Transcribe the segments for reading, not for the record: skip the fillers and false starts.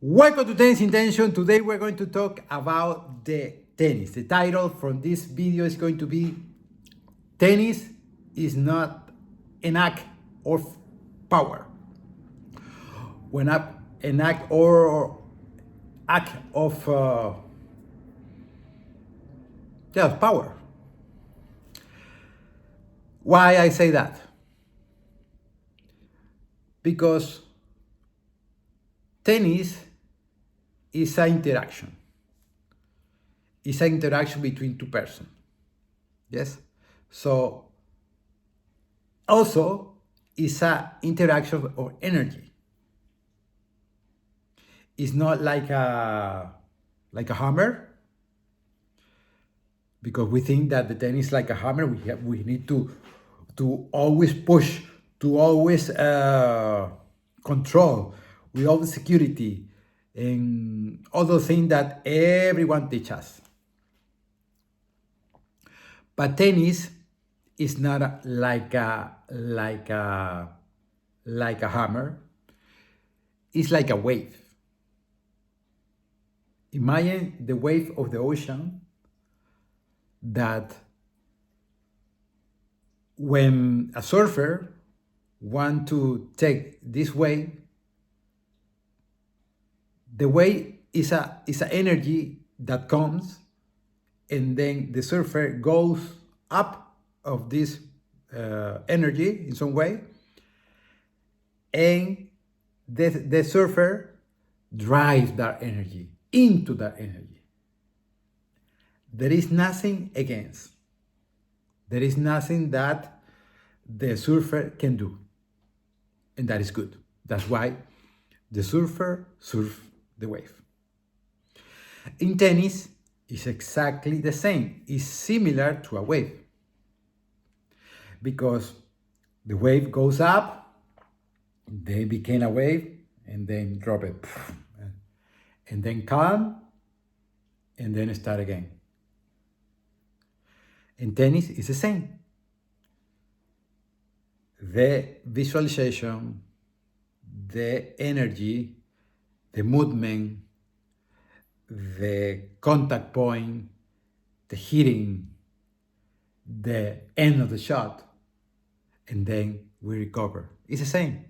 Welcome to Tennis Intention. Today we're going to talk about the tennis. The title from this video is going to be Tennis is not an act of power. When an act or act of power. Why I say that? Because tennis is an interaction. It's an interaction between two persons. Yes? So also it's an interaction of energy. It's not like a hammer, because we think that the tennis is like a hammer. We need to always push, to always control, with all the security and all those things that everyone teaches us. But tennis is not like a hammer. It's like a wave. Imagine the wave of the ocean, that when a surfer wants to take this wave, the wave is an energy that comes, and then the surfer goes up of this energy in some way, and the surfer drives that energy into that energy. There is nothing against. There is nothing that the surfer can do, and that is good. That's why the surfer surfs the wave. In tennis, it's exactly the same. It's similar to a wave, because the wave goes up, then became a wave, and then drop it, and then calm, and then start again. In tennis, it's the same. The visualization, the energy, the movement, the contact point, the hitting, the end of the shot, and then we recover. It's the same.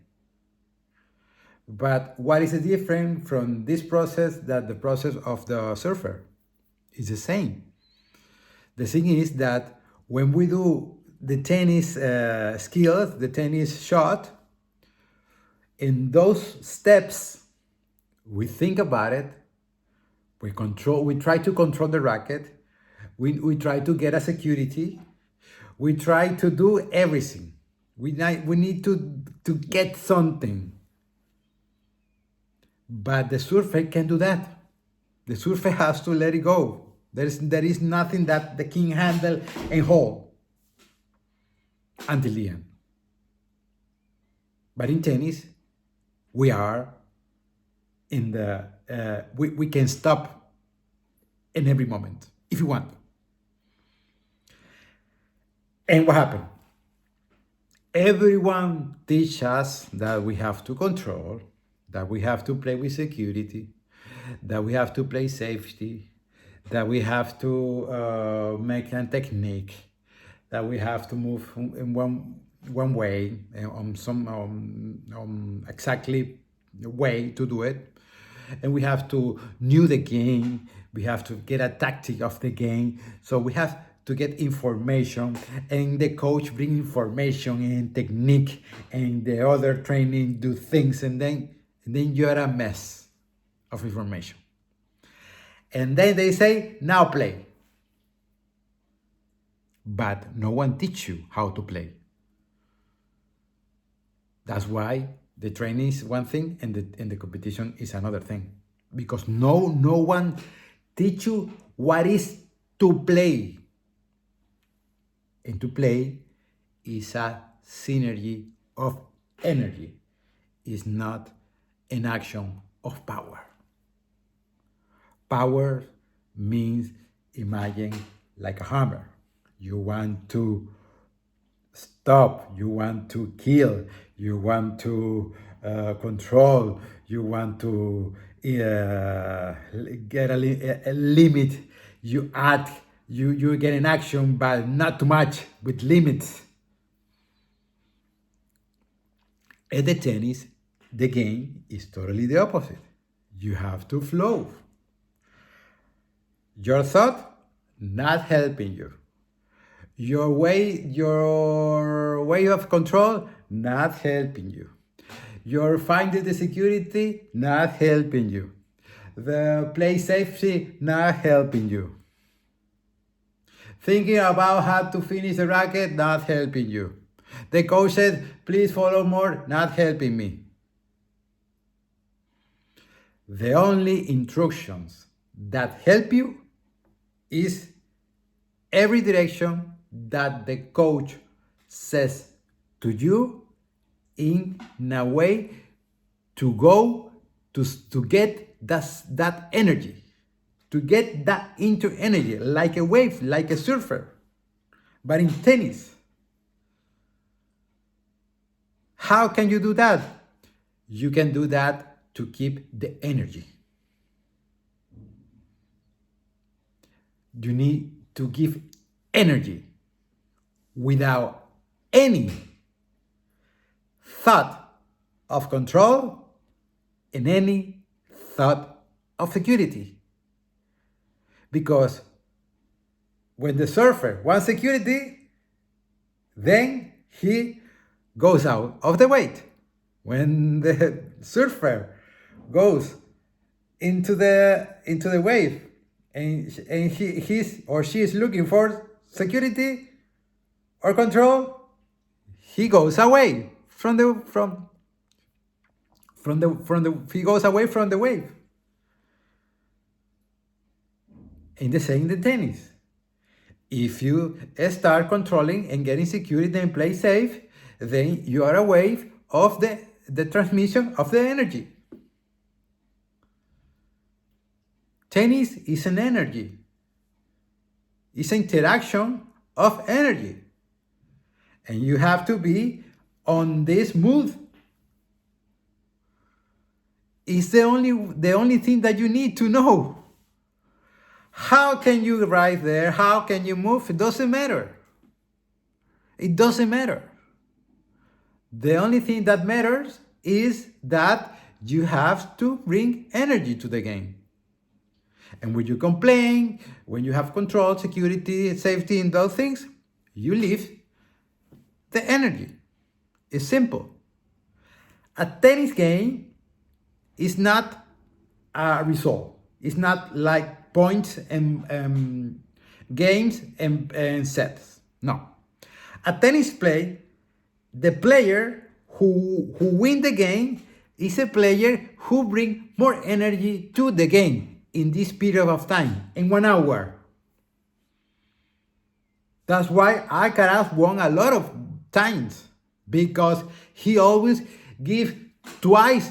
But what is the difference from this process that the process of the surfer? It's the same. The thing is that when we do the tennis skills, the tennis shot, in those steps, we think about it, we try to control the racket, we try to get a security, we try to do everything. We need to get something. But the surfer can't do that. The surfer has to let it go. There is nothing that the king handle and hold until the end. But in tennis, we are in the we can stop in every moment if you want. And what happened? Everyone teaches us that we have to control, that we have to play with security, that we have to play safety, that we have to make a technique, that we have to move in one way, on some exactly way to do it, and we have to know the game. We have to get a tactic of the game. So we have to get information, and the coach bring information and technique, and the other training do things, and then you're a mess of information. And then they say, now play. But no one teach you how to play. That's why the training is one thing and the competition is another thing. Because no one teach you what is to play. And to play is a synergy of energy. It's not an action of power. Power means, imagine, like a hammer. You want to stop, you want to kill, you want to control, you want to get a limit. You add, you get in action, but not too much with limits. At the tennis, the game is totally the opposite. You have to flow. Your thought not helping you. Your way of control not helping you. Your finding the security not helping you. The play safety not helping you. Thinking about how to finish the racket not helping you. The coach said, please follow more, not helping me. The only instructions that help you is every direction that the coach says to you in a way to go to get that energy, to get that into energy, like a wave, like a surfer. But in tennis, how can you do that? You can do that to keep the energy. You need to give energy without any thought of control and any thought of security. Because when the surfer wants security, then he goes out of the weight. When the surfer goes into the wave and he's or she is looking for security or control, he goes away from the he goes away from the wave. And the same in the tennis. If you start controlling and getting security and play safe, then you are away of the transmission of the energy. Tennis is an energy. It's an interaction of energy. And you have to be on this mood. It's the only thing that you need to know. How can you arrive there? How can you move? It doesn't matter. It doesn't matter. The only thing that matters is that you have to bring energy to the game. And when you complain, when you have control, security, safety, and those things, you leave the energy. It's simple. A tennis game is not a result. It's not like points and games and sets. No. A tennis play, the player who win the game is a player who bring more energy to the game in this period of time, in 1 hour. That's why Alcaraz won a lot of times, because he always give twice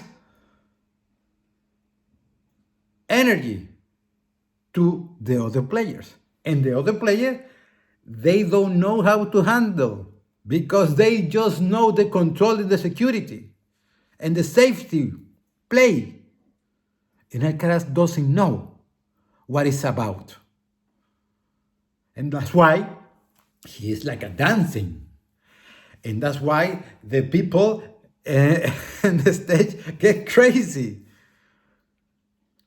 energy to the other players. And the other player, they don't know how to handle, because they just know the control and the security and the safety play. And Alcaraz doesn't know what it's about. And that's why he is like a dancing. And that's why the people on the stage get crazy.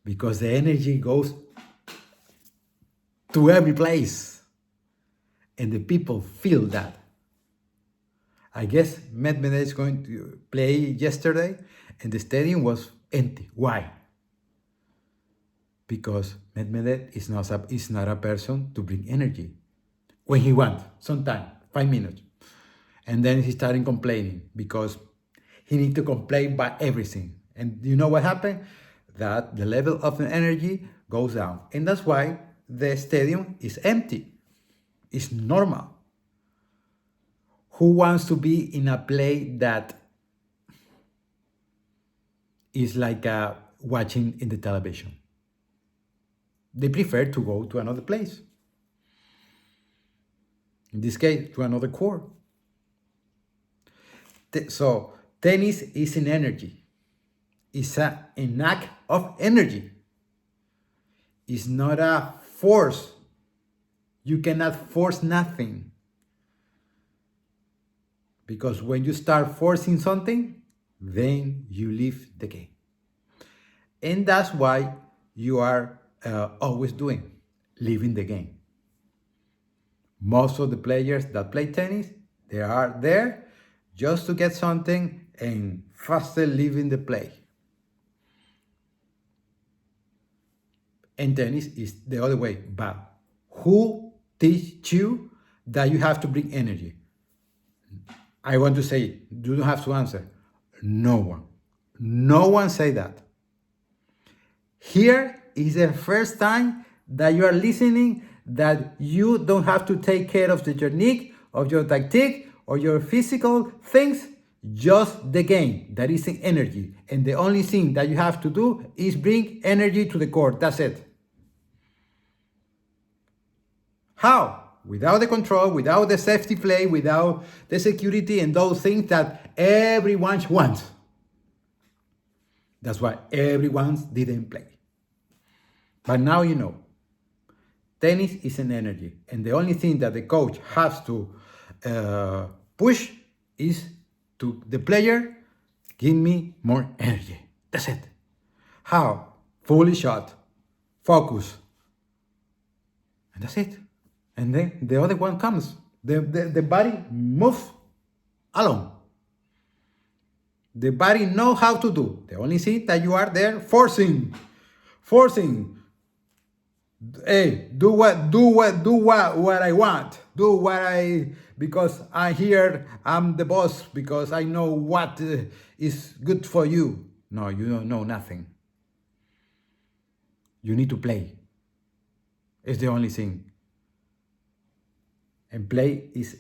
Because the energy goes to every place. And the people feel that. I guess Medvedev is going to play yesterday and the stadium was empty. Why? Because Medvedev is not a person to bring energy. When he wants, sometime, 5 minutes. And then he started complaining because he needs to complain by everything. And you know what happened? That the level of the energy goes down. And that's why the stadium is empty. It's normal. Who wants to be in a play that is like watching in the television? They prefer to go to another place. In this case, to another court. So tennis is an energy. It's an act of energy. It's not a force. You cannot force nothing. Because when you start forcing something, then you leave the game. And that's why you are always doing, leaving the game. Most of the players that play tennis, they are there just to get something and faster leaving the play. And tennis is the other way. But who teach you that you have to bring energy? I want to say, you don't have to answer. No one. No one say that. Here is the first time that you are listening that you don't have to take care of the technique, of your tactic, or your physical things, just the game. That is energy. And the only thing that you have to do is bring energy to the court. That's it. How? Without the control, without the safety play, without the security and those things that everyone wants. That's why everyone didn't play. But now you know. Tennis is an energy. And the only thing that the coach has to push is to the player, give me more energy. That's it. How? Fully shot. Focus. And that's it. And then the other one comes. The body moves alone. The body knows how to do. The only thing that you are there forcing. Hey, do what I want. Because I'm here, I'm the boss, because I know what is good for you. No, you don't know nothing. You need to play. It's the only thing. And play is,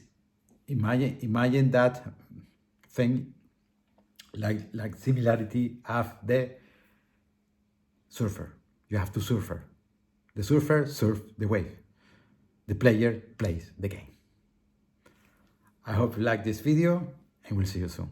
imagine that thing, like similarity of the surfer. You have to surfer. The surfer surfs the wave. The player plays the game. I hope you like this video and we'll see you soon.